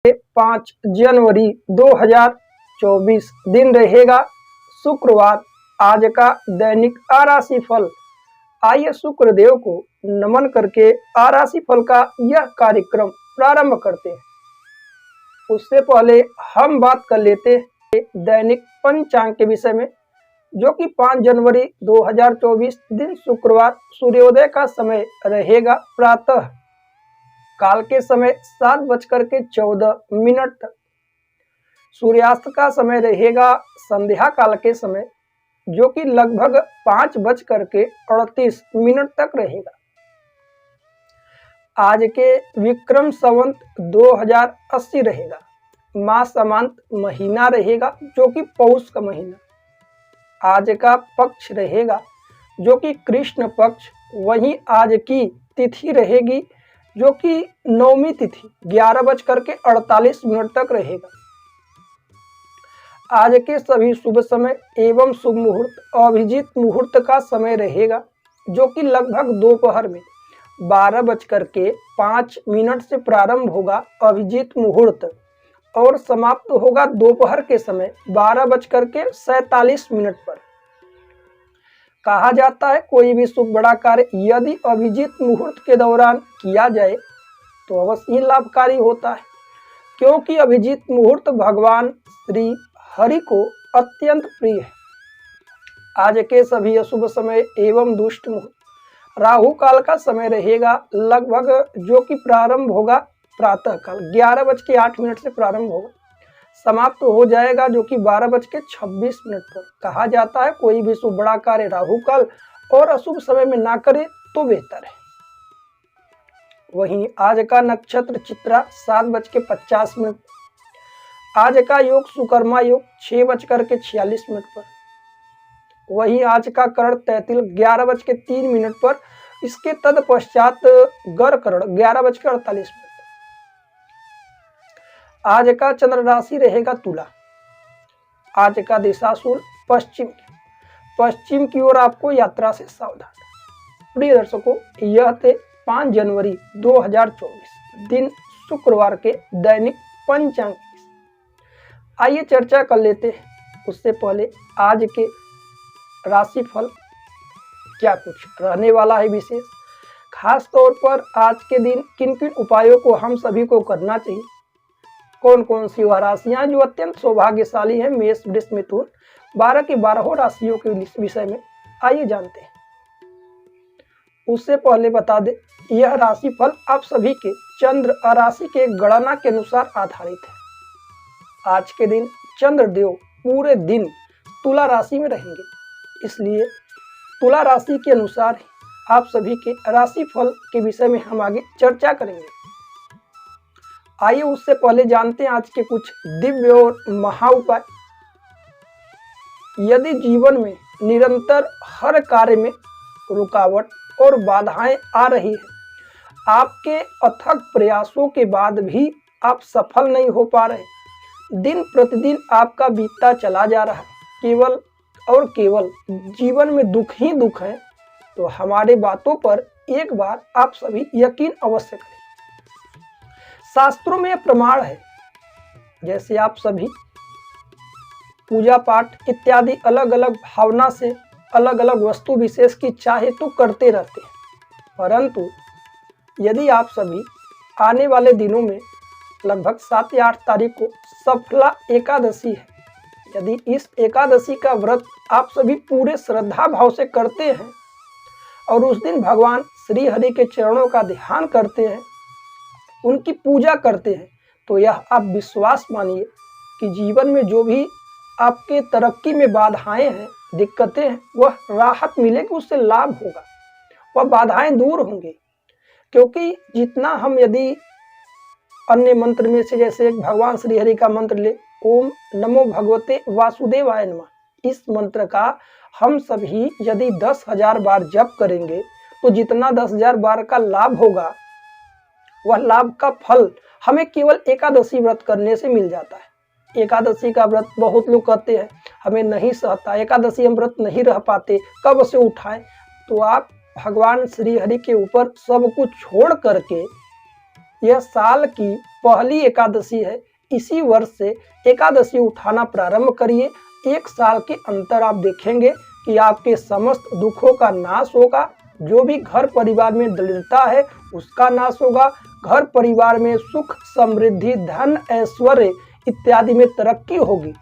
5 जनवरी 2024 दिन रहेगा शुक्रवार। आज का दैनिक आराशि फल। आइए शुक्रदेव को नमन करके आराशि फल का यह कार्यक्रम प्रारंभ करते हैं। उससे पहले हम बात कर लेते हैं दैनिक पंचांग के विषय में, जो कि 5 जनवरी 2024 दिन शुक्रवार सूर्योदय का समय रहेगा प्रातः काल के समय 7:14 तक। सूर्यास्त का समय रहेगा संध्या काल के समय, जो कि लगभग 5:38 तक रहेगा। आज के विक्रम संवत 2080 रहेगा। मास समांत महीना रहेगा, जो कि पौष का महीना। आज का पक्ष रहेगा जो कि कृष्ण पक्ष। वहीं आज की तिथि रहेगी जो कि नवमी तिथि 11:48 तक रहेगा। आज के सभी शुभ समय एवं शुभ मुहूर्त अभिजीत मुहूर्त का समय रहेगा, जो कि लगभग दोपहर में 12:05 से प्रारंभ होगा अभिजीत मुहूर्त और समाप्त होगा दोपहर के समय 12:47 पर। कहा जाता है कोई भी शुभ बड़ा कार्य यदि अभिजीत मुहूर्त के दौरान किया जाए तो अवश्य ही लाभकारी होता है, क्योंकि अभिजीत मुहूर्त भगवान श्री हरि को अत्यंत प्रिय है। आज के सभी अशुभ समय एवं दुष्ट मुहूर्त राहु काल का समय रहेगा लगभग, जो कि प्रारंभ होगा प्रातः काल 11:08 से प्रारंभ होगा, समाप्त हो जाएगा जो कि 12:26 पर। कहा जाता है कोई भी शुभ बड़ा कार्य राहु काल और अशुभ समय में ना करे तो बेहतर है। वहीं आज का नक्षत्र चित्रा 7:50। आज का योग सुकर्मा योग 6:46 पर। वहीं आज का करण तैतिल 11:03 पर। इसके तत्पश्चात गर करण 11:48 पर। आज का चंद्र राशि रहेगा तुला। आज का दिशाशूल पश्चिम की ओर आपको यात्रा से सावधान। प्रिय दर्शकों, यह थे 5 जनवरी 2024 दिन शुक्रवार के दैनिक पंचांग। आइए चर्चा कर लेते हैं। उससे पहले आज के राशिफल क्या कुछ रहने वाला है विशेष, खास तौर पर आज के दिन किन किन उपायों को हम सभी को करना चाहिए, कौन कौन सी वह राशियां जो अत्यंत सौभाग्यशाली हैं, मेष वृष मिथुन 12 की 12 राशियों के विषय में आइए जानते हैं। उससे पहले बता दें, यह राशिफल आप सभी के चंद्र राशि के गणना के अनुसार आधारित है। आज के दिन चंद्रदेव पूरे दिन तुला राशि में रहेंगे, इसलिए तुला राशि के अनुसार आप सभी के राशिफल के विषय में हम आगे चर्चा करेंगे। आइए उससे पहले जानते हैं आज के कुछ दिव्य और महा उपाय। यदि जीवन में निरंतर हर कार्य में रुकावट और बाधाएं आ रही है, आपके अथक प्रयासों के बाद भी आप सफल नहीं हो पा रहे, दिन प्रतिदिन आपका बीतता चला जा रहा है, केवल और केवल जीवन में दुख ही दुख है, तो हमारे बातों पर एक बार आप सभी यकीन अवश्य करें। शास्त्रों में प्रमाण है, जैसे आप सभी पूजा पाठ इत्यादि अलग अलग भावना से अलग अलग वस्तु विशेष की चाहे तो करते रहते हैं, परंतु यदि आप सभी आने वाले दिनों में लगभग 7 या 8 तारीख को सफला एकादशी है, यदि इस एकादशी का व्रत आप सभी पूरे श्रद्धा भाव से करते हैं और उस दिन भगवान श्री हरि के चरणों का ध्यान करते हैं, उनकी पूजा करते हैं, तो यह आप विश्वास मानिए कि जीवन में जो भी आपके तरक्की में बाधाएं हैं, दिक्कतें हैं, वह राहत मिलेगी, उससे लाभ होगा, वह बाधाएं दूर होंगी। क्योंकि जितना हम यदि अन्य मंत्र में से जैसे एक भगवान श्री हरि का मंत्र ले, ओम नमो भगवते वासुदेवाय नमः, इस मंत्र का हम सभी यदि 10,000 बार जप करेंगे तो जितना 10,000 बार का लाभ होगा, वह लाभ का फल हमें केवल एकादशी व्रत करने से मिल जाता है। एकादशी का व्रत बहुत लोग कहते हैं हमें नहीं सहता, एकादशी हम व्रत नहीं रह पाते, कब से उठाएं, तो आप भगवान श्री हरि के ऊपर सब कुछ छोड़ करके यह साल की पहली एकादशी है। इसी वर्ष से एकादशी उठाना प्रारंभ करिए। एक साल के अंतर आप देखेंगे कि आपके समस्त दुखों का नाश होगा। जो भी घर परिवार में दरिद्रता है उसका नाश होगा। घर परिवार में सुख समृद्धि धन ऐश्वर्य इत्यादि में तरक्की होगी,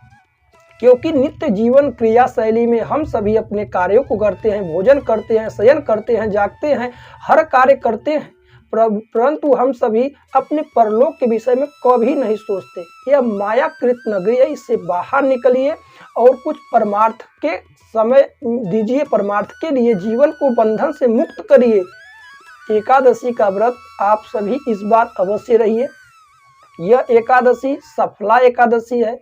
क्योंकि नित्य जीवन क्रिया शैली में हम सभी अपने कार्यों को करते हैं, भोजन करते हैं, शयन करते हैं, जागते हैं, हर कार्य करते हैं, परंतु हम सभी अपने परलोक के विषय में कभी नहीं सोचते। यह मायाकृत नगरी है, इससे बाहर निकलिए और कुछ परमार्थ के समय दीजिए। परमार्थ के लिए जीवन को बंधन से मुक्त करिए। एकादशी का व्रत आप सभी इस बार अवश्य रहिए। यह एकादशी सफला एकादशी है,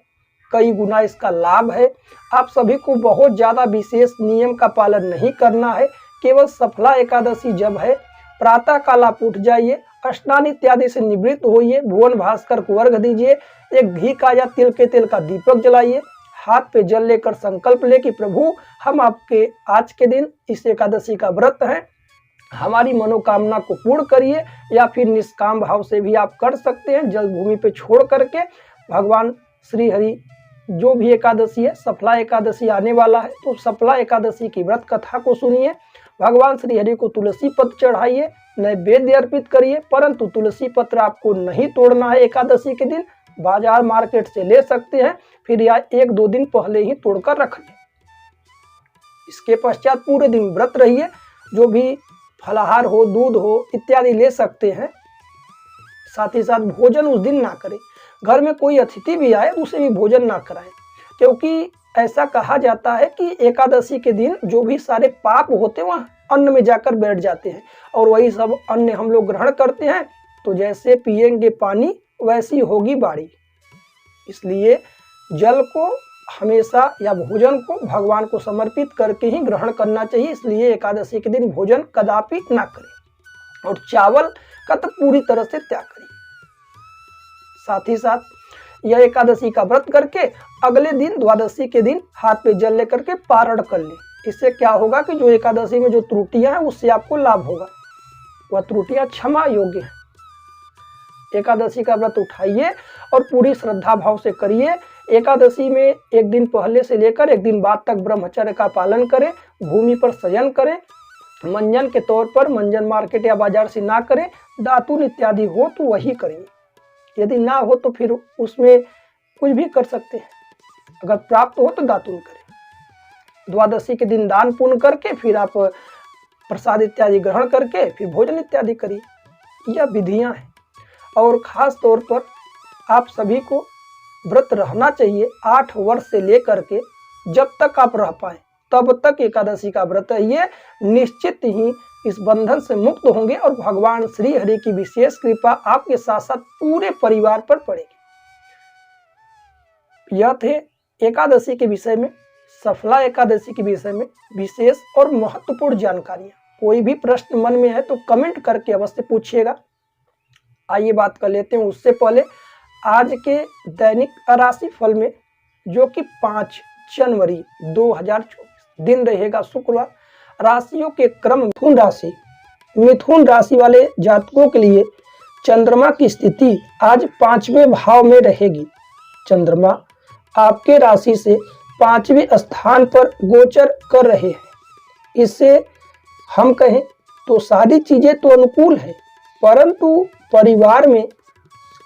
कई गुना इसका लाभ है। आप सभी को बहुत ज़्यादा विशेष नियम का पालन नहीं करना है। केवल सफला एकादशी जब है, प्रातः काल आप उठ जाइए, स्नान इत्यादि से निवृत्त होइए, भुवन भास्कर को अर्घ दीजिए, एक घी का या तिल के तेल का दीपक जलाइए, हाथ पे जल लेकर संकल्प ले कि प्रभु हम आपके आज के दिन इस एकादशी का व्रत है, हमारी मनोकामना को पूर्ण करिए। या फिर निष्काम भाव से भी आप कर सकते हैं, जल भूमि पे छोड़ करके। भगवान श्री हरि जो भी एकादशी है, सफला एकादशी आने वाला है, तो सफला एकादशी की व्रत कथा को सुनिए। भगवान श्री हरि को तुलसी पत्र चढ़ाइए, नैवेद्य अर्पित करिए, परंतु तुलसी पत्र आपको नहीं तोड़ना है। एकादशी के दिन बाजार मार्केट से ले सकते हैं, फिर या 1-2 दिन पहले ही तोड़कर रख लें। इसके पश्चात पूरे दिन व्रत रहिए। जो भी फलाहार हो, दूध हो इत्यादि ले सकते हैं। साथ ही साथ भोजन उस दिन ना करें। घर में कोई अतिथि भी आए उसे भी भोजन ना कराएं, क्योंकि ऐसा कहा जाता है कि एकादशी के दिन जो भी सारे पाप होते हैं वह अन्न में जाकर बैठ जाते हैं, और वही सब अन्न हम लोग ग्रहण करते हैं, तो जैसे पिएंगे पानी वैसी होगी बाड़ी। इसलिए जल को हमेशा या भोजन को भगवान को समर्पित करके ही ग्रहण करना चाहिए। इसलिए एकादशी के दिन भोजन कदापि ना करें, और चावल का तो पूरी तरह से त्याग करें। साथ ही साथ यह एकादशी का व्रत करके अगले दिन द्वादशी के दिन हाथ पे जल लेकर के पारण कर ले। इससे क्या होगा कि जो एकादशी में जो त्रुटियां हैं उससे आपको लाभ होगा, वह त्रुटियां क्षमा योग्य हैं। एकादशी का व्रत उठाइए और पूरी श्रद्धा भाव से करिए। एकादशी में एक दिन पहले से लेकर एक दिन बाद तक ब्रह्मचर्य का पालन करें, भूमि पर शयन करें, मंजन के तौर पर मंजन मार्केट या बाजार से ना करें, दातुन इत्यादि हो तो वही करिए। यदि ना हो तो फिर उसमें कुछ भी कर सकते हैं, अगर प्राप्त हो तो दातुन करें। द्वादशी के दिन दान पुण्य करके फिर आप प्रसाद इत्यादि ग्रहण करके फिर भोजन इत्यादि करिए। यह विधियां हैं, और ख़ास तौर पर आप सभी को व्रत रहना चाहिए। 8 वर्ष से लेकर के जब तक आप रह पाए तब तक एकादशी का व्रत है। ये निश्चित ही इस बंधन से मुक्त होंगे, और भगवान श्री हरि की विशेष कृपा आपके साथ साथ पूरे परिवार पर पड़ेगी। यह थे एकादशी के विषय में, सफला एकादशी के विषय में विशेष और महत्वपूर्ण जानकारियां। कोई भी प्रश्न मन में है तो कमेंट करके अवश्य पूछिएगा। आइए बात कर लेते हैं उससे पहले आज के दैनिक राशि फल में, जो कि 5 जनवरी 2024 दिन रहेगा शुक्रवार। राशियों के क्रम मिथुन राशि वाले जातकों के लिए चंद्रमा की स्थिति आज 5वें भाव में रहेगी। चंद्रमा आपके राशि से 5वें स्थान पर गोचर कर रहे हैं। इससे हम कहें तो सारी चीजें तो अनुकूल है, परंतु परिवार में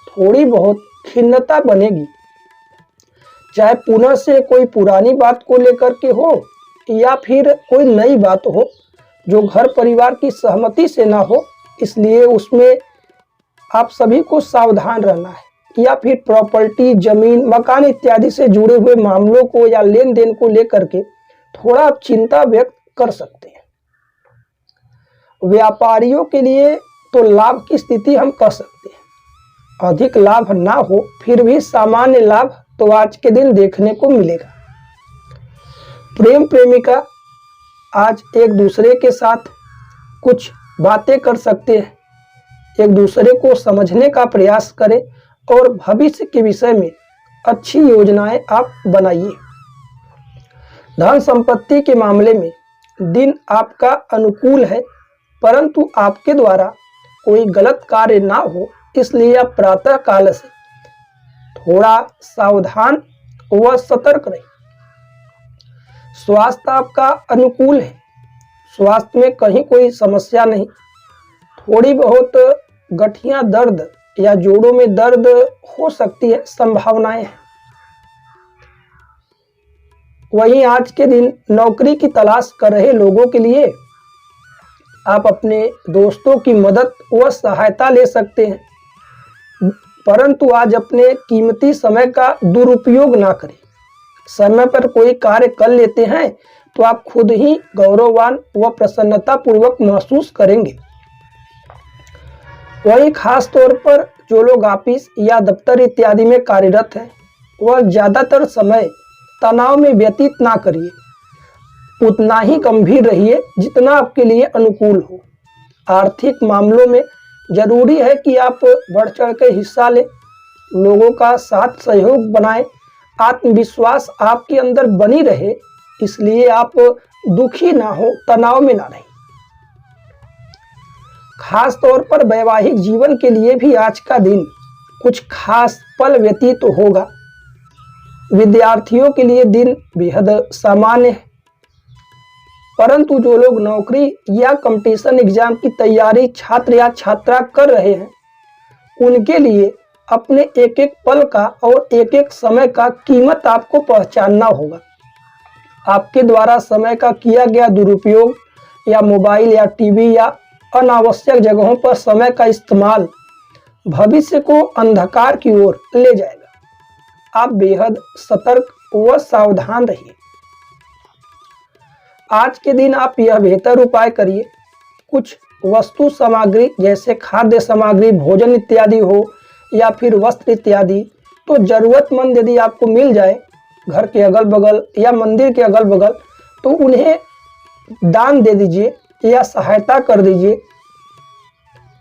थोड़ी बहुत खिन्नता बनेगी। चाहे पुनः से कोई पुरानी बात को लेकर के हो या फिर कोई नई बात हो जो घर परिवार की सहमति से ना हो, इसलिए उसमें आप सभी को सावधान रहना है। या फिर प्रॉपर्टी, जमीन, मकान इत्यादि से जुड़े हुए मामलों को या लेन देन को लेकर के थोड़ा आप चिंता व्यक्त कर सकते हैं। व्यापारियों के लिए तो लाभ की स्थिति हम कह सकते हैं। अधिक लाभ ना हो फिर भी सामान्य लाभ तो आज के दिन देखने को मिलेगा। प्रेम प्रेमिका आज एक दूसरे के साथ कुछ बातें कर सकते हैं, एक दूसरे को समझने का प्रयास करें और भविष्य के विषय में अच्छी योजनाएं आप बनाइए। धन संपत्ति के मामले में दिन आपका अनुकूल है, परंतु आपके द्वारा कोई गलत कार्य ना हो इसलिए आप प्रातः काल से थोड़ा सावधान व सतर्क रहें। स्वास्थ्य आपका अनुकूल है, स्वास्थ्य में कहीं कोई समस्या नहीं। थोड़ी बहुत गठिया दर्द या जोड़ों में दर्द हो सकती है, संभावनाएं हैं। वहीं आज के दिन नौकरी की तलाश कर रहे लोगों के लिए आप अपने दोस्तों की मदद व सहायता ले सकते हैं, परंतु आज अपने कीमती समय का दुरुपयोग ना करें। समय पर कोई कार्य कर लेते हैं तो आप खुद ही गौरववान व प्रसन्नता पूर्वक महसूस करेंगे। वहीं खास तौर पर जो लोग ऑफिस या दफ्तर इत्यादि में कार्यरत हैं, वह ज़्यादातर समय तनाव में व्यतीत ना करिए, उतना ही गंभीर रहिए जितना आपके लिए अनुकूल हो। आर्थिक मामलों में जरूरी है कि आप बढ़ चढ़ कर हिस्सा लें, लोगों का साथ सहयोग बनाएं, आत्मविश्वास आपके अंदर बनी रहे, इसलिए आप दुखी ना हो, तनाव में ना रहें। खास तौर पर वैवाहिक जीवन के लिए भी आज का दिन कुछ खास पल व्यतीत होगा। विद्यार्थियों के लिए दिन बेहद सामान्य है, परंतु जो लोग नौकरी या कंपटीशन एग्जाम की तैयारी छात्र या छात्रा कर रहे हैं, उनके लिए अपने एक एक पल का और एक एक समय का कीमत आपको पहचानना होगा। आपके द्वारा समय का किया गया दुरुपयोग या मोबाइल या टीवी या अनावश्यक जगहों पर समय का इस्तेमाल भविष्य को अंधकार की ओर ले जाएगा। आप बेहद सतर्क व सावधान रहिए। आज के दिन आप यह बेहतर उपाय करिए, कुछ वस्तु सामग्री जैसे खाद्य सामग्री, भोजन इत्यादि हो या फिर वस्त्र इत्यादि, तो जरूरतमंद यदि आपको मिल जाए घर के अगल बगल या मंदिर के अगल बगल, तो उन्हें दान दे दीजिए या सहायता कर दीजिए।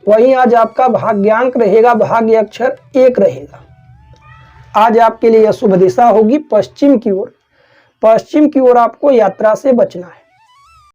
वहीं आज आपका भाग्यांक रहेगा, भाग्य अक्षर 1 रहेगा। आज आपके लिए शुभ दिशा होगी पश्चिम की ओर। पश्चिम की ओर आपको यात्रा से बचना है।